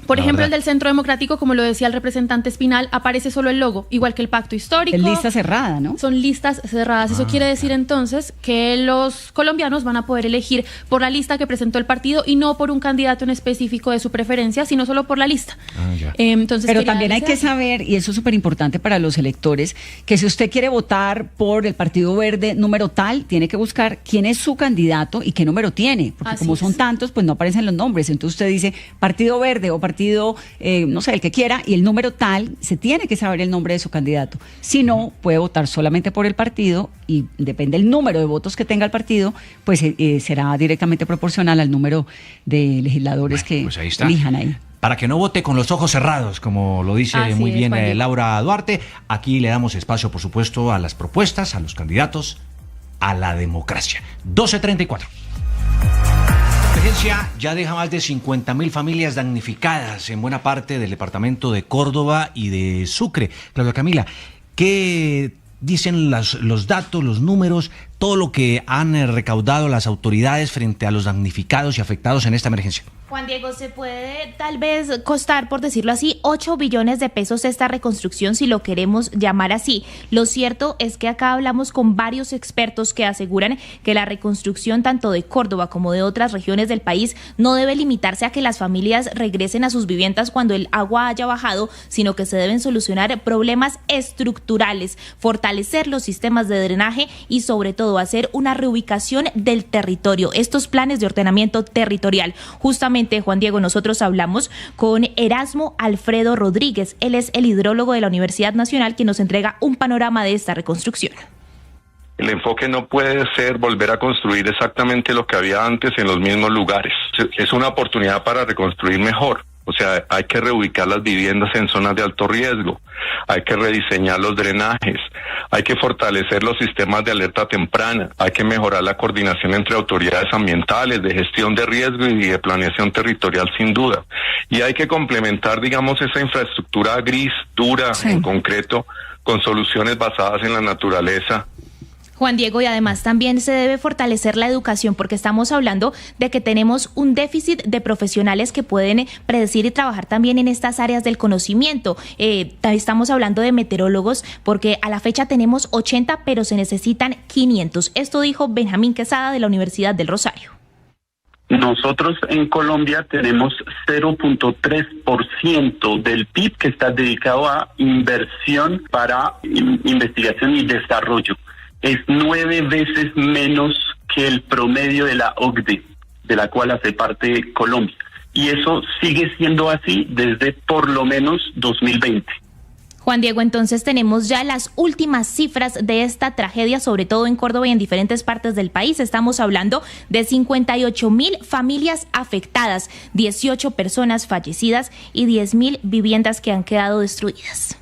Por ejemplo, el del Centro Democrático, como lo decía el representante Espinal, aparece solo el logo, igual que el pacto histórico. Es lista cerrada, ¿no? Son listas cerradas. Eso quiere decir entonces que los colombianos van a poder elegir por la lista que presentó el partido y no por un candidato en específico de su preferencia, sino solo por la lista. Entonces, pero también hay que saber, y eso es súper importante para los electores, que si usted quiere votar por el Partido Verde número tal, tiene que buscar quién es su candidato y qué número tiene, porque Así como es. son tantos, pues no aparecen los nombres. Entonces usted dice Partido Verde o Partido, no sé, el que quiera, y el número tal, se tiene que saber el nombre de su candidato. Si no, puede votar solamente por el partido y depende del número de votos que tenga el partido, pues será directamente proporcional al número de legisladores que pues ahí está. elijan ahí. Para que no vote con los ojos cerrados, como lo dice Así muy es, bien Juan. Laura Duarte, aquí le damos espacio, por supuesto, a las propuestas, a los candidatos, a la democracia. 12:34. La emergencia ya deja más de 50.000 familias damnificadas en buena parte del departamento de Córdoba y de Sucre. Claudia Camila, ¿qué dicen los datos, los números, todo lo que han recaudado las autoridades frente a los damnificados y afectados en esta emergencia? Juan Diego, ¿se puede tal vez costar, por decirlo así, 8 billones de pesos esta reconstrucción, si lo queremos llamar así? Lo cierto es que acá hablamos con varios expertos que aseguran que la reconstrucción tanto de Córdoba como de otras regiones del país no debe limitarse a que las familias regresen a sus viviendas cuando el agua haya bajado, sino que se deben solucionar problemas estructurales, fortalecer los sistemas de drenaje y sobre todo hacer una reubicación del territorio, estos planes de ordenamiento territorial. Justamente, Juan Diego, nosotros hablamos con Erasmo Alfredo Rodríguez. Él es el hidrólogo de la Universidad Nacional, quien nos entrega un panorama de esta reconstrucción. El enfoque no puede ser volver a construir exactamente lo que había antes en los mismos lugares. Es una oportunidad para reconstruir mejor. O sea, hay que reubicar las viviendas en zonas de alto riesgo, hay que rediseñar los drenajes, hay que fortalecer los sistemas de alerta temprana, hay que mejorar la coordinación entre autoridades ambientales, de gestión de riesgo y de planeación territorial sin duda. Y hay que complementar, digamos, esa infraestructura gris, dura, en concreto, con soluciones basadas en la naturaleza. Juan Diego, y además también se debe fortalecer la educación, porque estamos hablando de que tenemos un déficit de profesionales que pueden predecir y trabajar también en estas áreas del conocimiento. Estamos hablando de meteorólogos, porque a la fecha tenemos 80, pero se necesitan 500. Esto dijo Benjamín Quesada de la Universidad del Rosario. Nosotros en Colombia tenemos 0.3% del PIB que está dedicado a inversión para investigación y desarrollo. Es 9 veces menos que el promedio de la OCDE, de la cual hace parte Colombia. Y eso sigue siendo así desde por lo menos 2020. Juan Diego, entonces tenemos ya las últimas cifras de esta tragedia, sobre todo en Córdoba y en diferentes partes del país. Estamos hablando de 58.000 familias afectadas, 18 personas fallecidas y 10.000 viviendas que han quedado destruidas.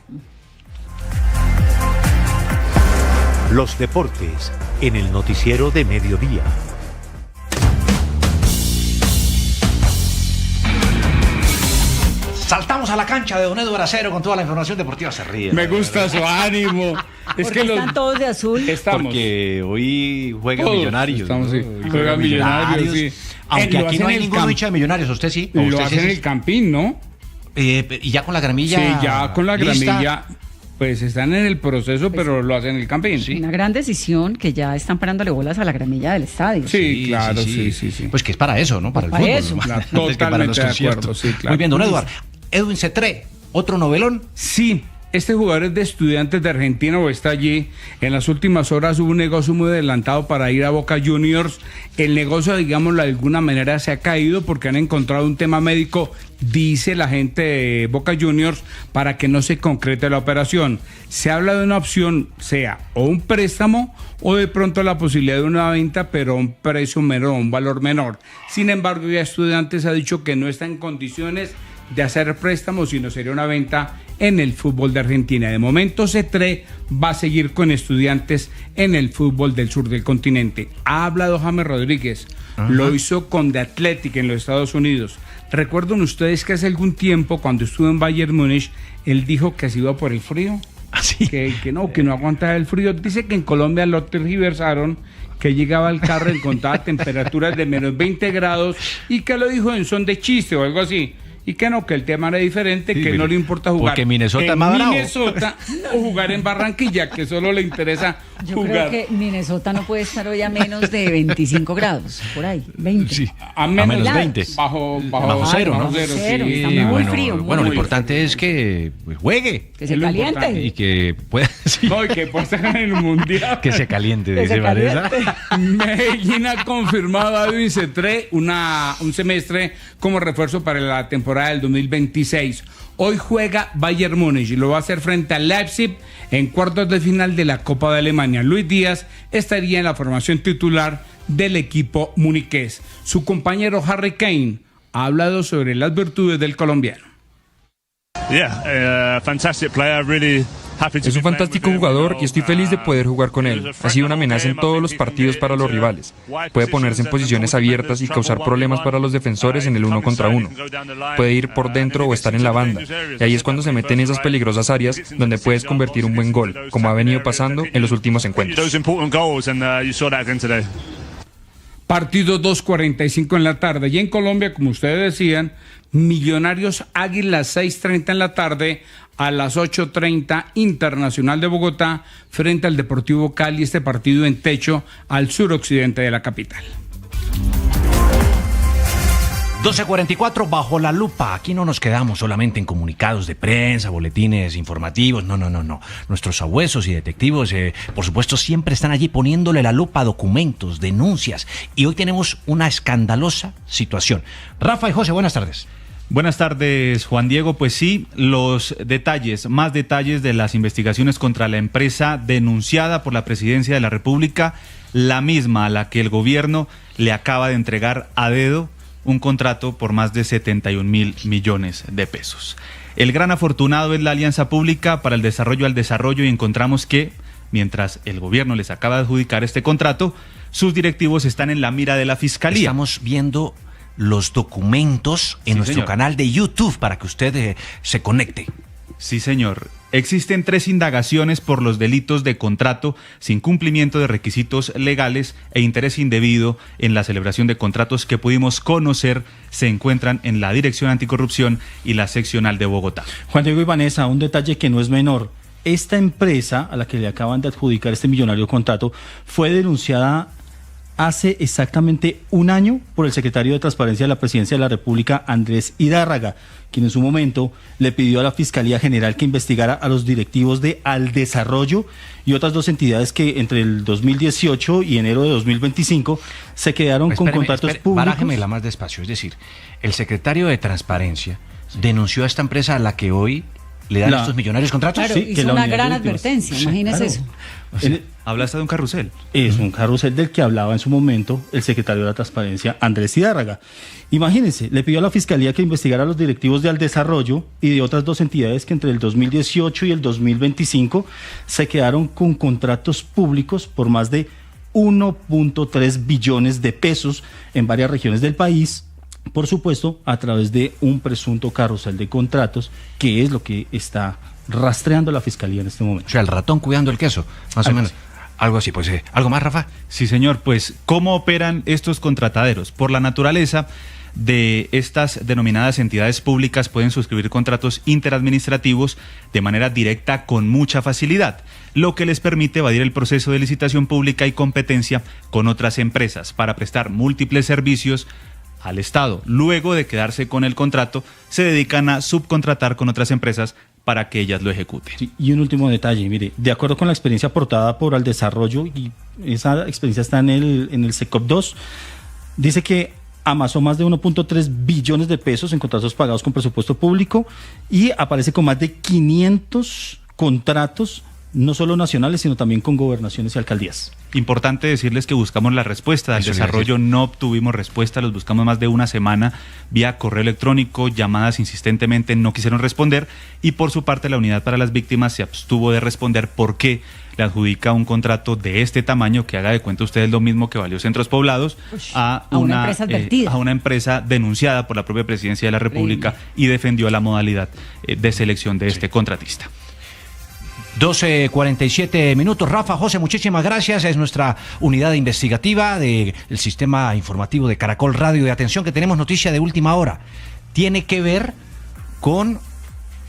Los deportes en el noticiero de mediodía. Saltamos a la cancha de Don Eduardo Acero con toda la información deportiva. Se ríe. Me gusta su ánimo. Es que están todos de azul. Estamos. Porque hoy juega Todos Millonarios. estamos, sí. ¿no? Juega Millonarios, sí. Aunque Lo aquí hacen no hay en el ningún hincha de Millonarios. ¿Usted sí? ¿O Lo usted hacen en el Campín, ¿no? Y ya con la gramilla. Sí, ya con la lista. gramilla. Pues están en el proceso, pero lo hacen en el Campín. Sí. Una gran decisión que ya están parándole bolas a la gramilla del estadio. Sí, claro, sí. Pues que es para eso, ¿no? Para el Para fútbol. eso. ¿no? Claro, Antes que para totalmente los de acuerdo, conciertos. sí, claro. Muy bien, don Eduardo. Edwin Cetré, otro novelón. Sí, este jugador es de Estudiantes de Argentina o está allí. En las últimas horas hubo un negocio muy adelantado para ir a Boca Juniors. El negocio, digámoslo de alguna manera, se ha caído porque han encontrado un tema médico, dice la gente de Boca Juniors, para que no se concrete la operación. Se habla de una opción, sea o un préstamo o de pronto la posibilidad de una venta, pero a un precio menor, un valor menor. Sin embargo, ya Estudiantes ha dicho que no está en condiciones de hacer préstamos, sino sería una venta en el fútbol de Argentina. De momento, Cetré va a seguir con Estudiantes en el fútbol del sur del continente. Ha hablado James Rodríguez, lo hizo con The Athletic en los Estados Unidos. Recuerdan ustedes que hace algún tiempo, cuando estuvo en Bayern Múnich, él dijo que se iba por el frío, que no aguantaba el frío. Dice que en Colombia lo tergiversaron, que llegaba al carro, encontraba temperaturas de menos 20 grados y que lo dijo en son de chiste o algo así. y que no, que el tema era diferente, Sí, que mire, no le importa jugar porque Minnesota es en más bravo. Minnesota o jugar en Barranquilla, que solo le interesa Yo jugar. creo que Minnesota no puede estar hoy a menos de 25 grados, por ahí, 20. Sí. A menos 20. Bajo cero, ¿no? bajo cero, Cero, sí. está muy bueno, frío, muy bueno, lo frío. importante es que pues, juegue. Que se Es lo caliente. importante. Y que pueda... sí, No, y que pueda estar en el mundial. que se caliente, Que dice se Vanessa. Medellín ha confirmado a Edwin Cetré un semestre como refuerzo para la temporada del 2026. Hoy juega Bayern Múnich y lo va a hacer frente al Leipzig en cuartos de final de la Copa de Alemania. Luis Díaz estaría en la formación titular del equipo muniqués. Su compañero Harry Kane ha hablado sobre las virtudes del colombiano. Es un fantástico jugador y estoy feliz de poder jugar con él. Ha sido una amenaza en todos los partidos para los rivales. Puede ponerse en posiciones abiertas y causar problemas para los defensores en el 1 contra 1. Puede ir por dentro o estar en la banda. Y ahí es cuando se mete en esas peligrosas áreas donde puedes convertir un buen gol, como ha venido pasando en los últimos encuentros. Partido 2:45 en la tarde. Y en Colombia, como ustedes decían, Millonarios Águilas 6:30 en la tarde, a las 8:30 Internacional de Bogotá frente al Deportivo Cali, este partido en techo al suroccidente de la capital. 12:44 bajo la lupa. Aquí no nos quedamos solamente en comunicados de prensa, boletines informativos. No. Nuestros sabuesos y detectivos, por supuesto, siempre están allí poniéndole la lupa a documentos, denuncias. Y hoy tenemos una escandalosa situación. Rafa y José, buenas tardes. Buenas tardes, Juan Diego. Pues sí, más detalles de las investigaciones contra la empresa denunciada por la Presidencia de la República, la misma a la que el gobierno le acaba de entregar a dedo un contrato por más de 71 mil millones de pesos. El gran afortunado es la Alianza Pública para el Desarrollo al Desarrollo y encontramos que, mientras el gobierno les acaba de adjudicar este contrato, sus directivos están en la mira de la Fiscalía. Estamos viendo los documentos en nuestro canal de YouTube para que usted se conecte. Sí, señor. Existen 3 indagaciones por los delitos de contrato sin cumplimiento de requisitos legales e interés indebido en la celebración de contratos que pudimos conocer. Se encuentran en la Dirección Anticorrupción y la Seccional de Bogotá. Juan Diego y Vanessa, un detalle que no es menor. Esta empresa a la que le acaban de adjudicar este millonario contrato fue denunciada hace exactamente un año por el secretario de Transparencia de la Presidencia de la República, Andrés Hidárraga, quien en su momento le pidió a la Fiscalía General que investigara a los directivos de Aldesarrollo y otras 2 entidades que entre el 2018 y enero de 2025 se quedaron con contratos públicos. Barájemela más despacio. Es decir, el secretario de Transparencia denunció a esta empresa a la que hoy le dan estos millonarios contratos. Claro, Sí, hizo una gran advertencia, imagínese eso. O sea, habla hasta de un carrusel. Es un carrusel del que hablaba en su momento el secretario de la Transparencia, Andrés Hidárraga. Imagínense, le pidió a la Fiscalía que investigara a los directivos de Aldesarrollo y de otras 2 entidades que entre el 2018 y el 2025 se quedaron con contratos públicos por más de 1.3 billones de pesos en varias regiones del país, por supuesto, a través de un presunto carrusel de contratos, que es lo que está rastreando la Fiscalía en este momento. O sea, el ratón cuidando el queso, más o menos. Algo así, pues. ¿Algo más, Rafa? Sí, señor. Pues, ¿cómo operan estos contrataderos? Por la naturaleza de estas denominadas entidades públicas, pueden suscribir contratos interadministrativos de manera directa con mucha facilidad, lo que les permite evadir el proceso de licitación pública y competencia con otras empresas para prestar múltiples servicios al Estado. Luego de quedarse con el contrato, se dedican a subcontratar con otras empresas para que ellas lo ejecuten. Sí, y un último detalle, mire, de acuerdo con la experiencia aportada por Aldesarrollo, y esa experiencia está en el SECOP 2, dice que amasó más de 1.3 billones de pesos en contratos pagados con presupuesto público y aparece con más de 500 contratos, no solo nacionales, sino también con gobernaciones y alcaldías. Importante decirles que buscamos la respuesta. Al desarrollo no obtuvimos respuesta, los buscamos más de una semana vía correo electrónico, llamadas insistentemente, no quisieron responder y por su parte la Unidad para las Víctimas se abstuvo de responder por qué le adjudica un contrato de este tamaño, que haga de cuenta ustedes lo mismo que valió Centros Poblados, a una empresa advertida, a una empresa denunciada por la propia Presidencia de la República y defendió la modalidad de selección de este contratista. 12:47 minutos. Rafa, José, muchísimas gracias. Es nuestra unidad investigativa del sistema informativo de Caracol Radio. De atención, que tenemos noticia de última hora. tiene que ver con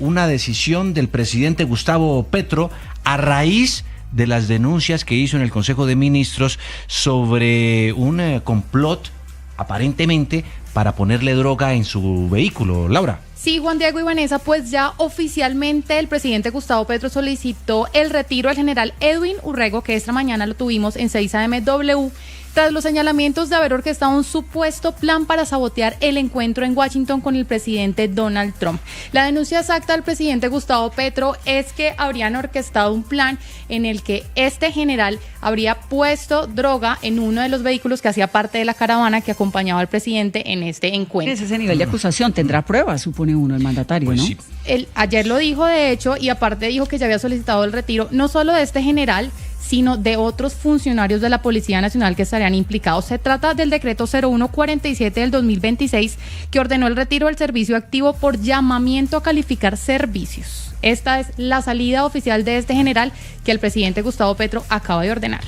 una decisión del presidente Gustavo Petro a raíz de las denuncias que hizo en el Consejo de Ministros sobre un complot aparentemente para ponerle droga en su vehículo. Laura. Sí, Juan Diego y Vanessa, pues ya oficialmente el presidente Gustavo Petro solicitó el retiro del general Edwin Urrego, que esta mañana lo tuvimos en 6am tras los señalamientos de haber orquestado un supuesto plan para sabotear el encuentro en Washington con el presidente Donald Trump. La denuncia exacta del presidente Gustavo Petro es que habrían orquestado un plan en el que este general habría puesto droga en uno de los vehículos que hacía parte de la caravana que acompañaba al presidente en este encuentro. Es ese nivel de acusación, tendrá pruebas, supone uno, el mandatario, pues, ¿no? Sí. Él ayer lo dijo, de hecho, y aparte dijo que ya había solicitado el retiro no solo de este general, sino de otros funcionarios de la Policía Nacional que estarían implicados. Se trata del decreto 0147 del 2026 que ordenó el retiro del servicio activo por llamamiento a calificar servicios. Esta es la salida oficial de este general que el presidente Gustavo Petro acaba de ordenar.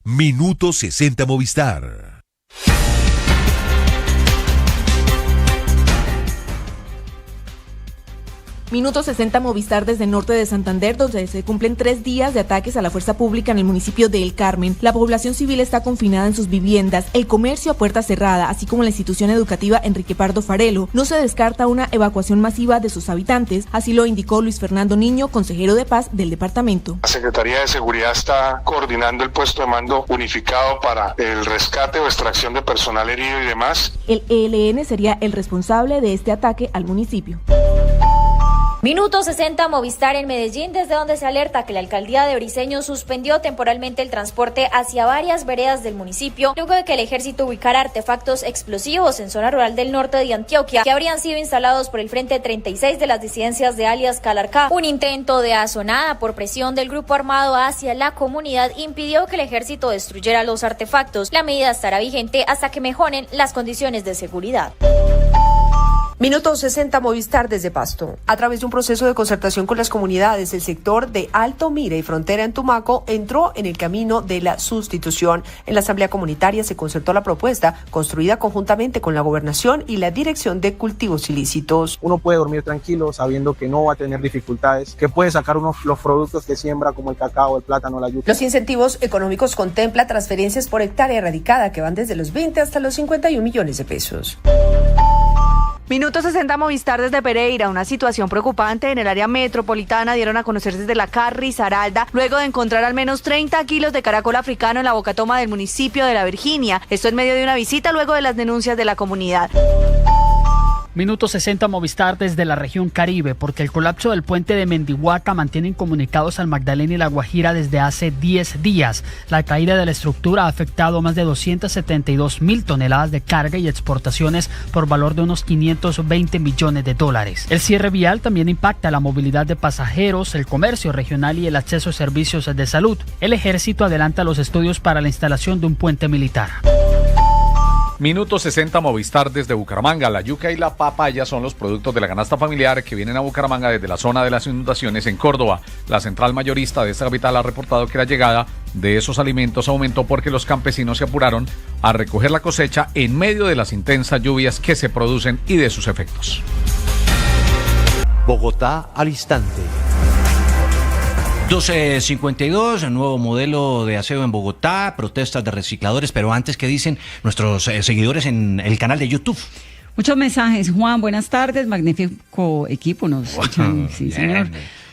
Minuto 60 Movistar. Minuto 60 Movistar desde el norte de Santander, donde se cumplen 3 días de ataques a la fuerza pública en el municipio de El Carmen. La población civil está confinada en sus viviendas, el comercio a puerta cerrada, así como la institución educativa Enrique Pardo Farelo. No se descarta una evacuación masiva de sus habitantes, así lo indicó Luis Fernando Niño, consejero de paz del departamento. La Secretaría de Seguridad está coordinando el puesto de mando unificado para el rescate o extracción de personal herido y demás. El ELN sería el responsable de este ataque al municipio. Minuto 60 Movistar en Medellín, desde donde se alerta que la alcaldía de Briceño suspendió temporalmente el transporte hacia varias veredas del municipio, luego de que el ejército ubicara artefactos explosivos en zona rural del norte de Antioquia, que habrían sido instalados por el Frente 36 de las disidencias de alias Calarcá. Un intento de asonada por presión del grupo armado hacia la comunidad impidió que el ejército destruyera los artefactos. La medida estará vigente hasta que mejoren las condiciones de seguridad. Minuto 60 Movistar desde Pasto. A través de un proceso de concertación con las comunidades, el sector de Alto Mira y Frontera en Tumaco entró en el camino de la sustitución. En la Asamblea Comunitaria se concertó la propuesta, construida conjuntamente con la Gobernación y la Dirección de Cultivos Ilícitos. Uno puede dormir tranquilo sabiendo que no va a tener dificultades, que puede sacar los productos que siembra como el cacao, el plátano, la yuca. Los incentivos económicos contemplan transferencias por hectárea erradicada que van desde los 20 hasta los 51 millones de pesos. Minuto 60 Movistar desde Pereira. Una situación preocupante en el área metropolitana dieron a conocer desde la CAR Risaralda, luego de encontrar al menos 30 kilos de caracol africano en la bocatoma del municipio de La Virginia. Esto en medio de una visita luego de las denuncias de la comunidad. Minuto 60 Movistar desde la región Caribe, porque el colapso del puente de Mendihuaca mantiene incomunicados al Magdalena y la Guajira desde hace 10 días. La caída de la estructura ha afectado más de 272.000 toneladas de carga y exportaciones por valor de unos 520 millones de dólares. El cierre vial también impacta la movilidad de pasajeros, el comercio regional y el acceso a servicios de salud. El ejército adelanta los estudios para la instalación de un puente militar. Minuto 60 Movistar desde Bucaramanga. La yuca y la papaya son los productos de la canasta familiar que vienen a Bucaramanga desde la zona de las inundaciones en Córdoba. La central mayorista de esta capital ha reportado que la llegada de esos alimentos aumentó porque los campesinos se apuraron a recoger la cosecha en medio de las intensas lluvias que se producen y de sus efectos. Bogotá al instante. 12:52, nuevo modelo de aseo en Bogotá, protestas de recicladores, pero antes, ¿qué dicen nuestros seguidores en el canal de YouTube? Muchos mensajes. Juan, buenas tardes, magnífico equipo nos escuchan. Sí, señor.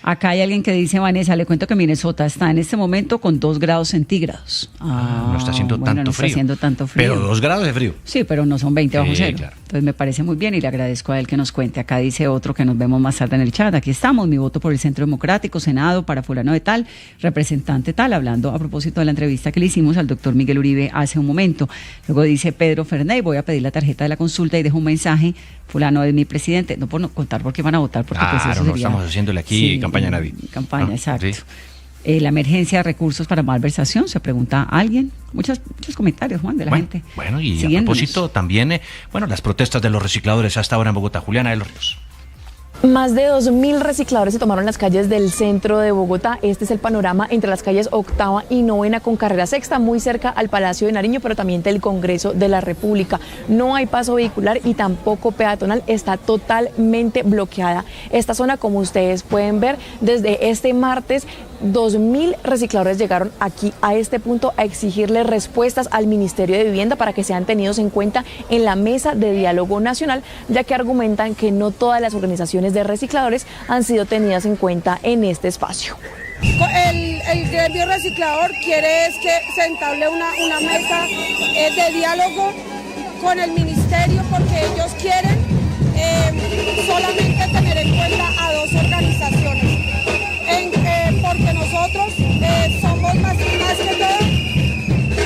Acá hay alguien que dice, Vanessa, le cuento que Minnesota está en este momento con 2 grados centígrados. No está haciendo tanto frío. Está haciendo tanto frío. Pero 2 grados de frío. Sí, pero no son 20 bajo cero. Claro. Entonces me parece muy bien y le agradezco a él que nos cuente. Acá dice otro que nos vemos más tarde en el chat. Aquí estamos, mi voto por el Centro Democrático, Senado, para fulano de tal, representante tal, hablando a propósito de la entrevista que le hicimos al doctor Miguel Uribe hace un momento. Luego dice Pedro Fernández, voy a pedir la tarjeta de la consulta y dejo un mensaje, fulano es mi presidente. No por no contar por qué van a votar, porque pues eso sería... no estamos haciéndole aquí campaña a nadie. Campaña, exacto. Sí. La emergencia de recursos para malversación, se pregunta a alguien. Muchos comentarios, Juan, de la gente. Bueno, y a propósito también, las protestas de los recicladores hasta ahora en Bogotá. Juliana de los Ríos. Más de 2.000 recicladores se tomaron las calles del centro de Bogotá. Este es el panorama entre las calles Octava y Novena con Carrera Sexta, muy cerca al Palacio de Nariño, pero también del Congreso de la República. No hay paso vehicular y tampoco peatonal, está totalmente bloqueada. Esta zona, como ustedes pueden ver, desde este martes, 2.000 recicladores llegaron aquí a este punto a exigirle respuestas al Ministerio de Vivienda para que sean tenidos en cuenta en la mesa de diálogo nacional, ya que argumentan que no todas las organizaciones de recicladores han sido tenidas en cuenta en este espacio. El gremio reciclador quiere es que se entable una mesa de diálogo con el ministerio, porque ellos quieren solamente tener en cuenta a 2 organizaciones, porque nosotros somos más que todo,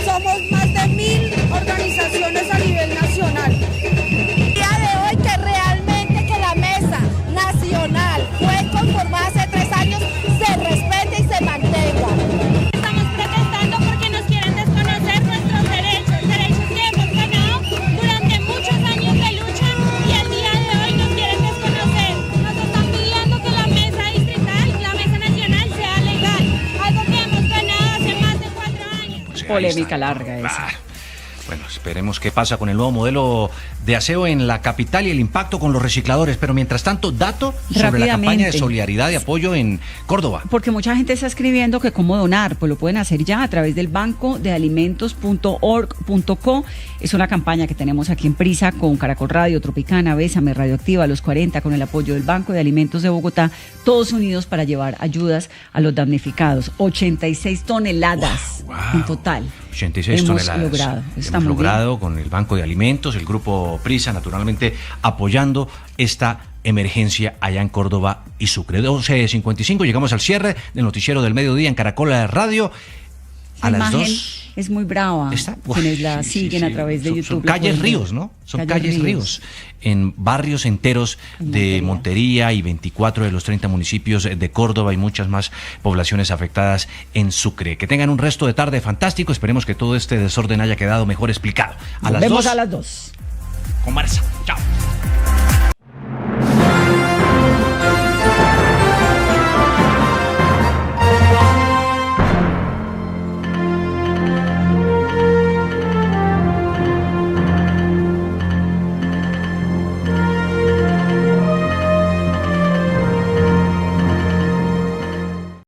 somos más de 1.000 organizaciones a nivel nacional. El día de hoy que realmente que la mesa nacional fue conformada hace 3 años se respete y se mantenga. Estamos protestando porque nos quieren desconocer nuestros derechos que hemos ganado durante muchos años de lucha, y el día de hoy nos quieren desconocer. Nos están pidiendo que la mesa distrital, la mesa nacional sea legal, algo que hemos ganado hace más de 4 años. Pues polémica larga esa. Bueno, esperemos qué pasa con el nuevo modelo de aseo en la capital y el impacto con los recicladores. Pero mientras tanto, dato sobre la campaña de solidaridad y apoyo en Córdoba. Porque mucha gente está escribiendo que cómo donar, pues lo pueden hacer ya a través del banco de alimentos.org.co. Es una campaña que tenemos aquí en Prisa con Caracol Radio, Tropicana, Bésame, Radioactiva, Los 40, con el apoyo del Banco de Alimentos de Bogotá, todos unidos para llevar ayudas a los damnificados. 86 toneladas en total. 86 hemos toneladas. Hemos logrado con el Banco de Alimentos, el Grupo Prisa, naturalmente, apoyando esta emergencia allá en Córdoba y Sucre. 12:55, llegamos al cierre del noticiero del mediodía en Caracol Radio. A las 2. Es muy brava. Quienes la siguen a través de YouTube. Son calles ríos, ¿no? Son calles ríos. En barrios enteros de Montería y 24 de los 30 municipios de Córdoba y muchas más poblaciones afectadas en Sucre. Que tengan un resto de tarde fantástico. Esperemos que todo este desorden haya quedado mejor explicado. Nos vemos a las 2. Con Marza. Chao.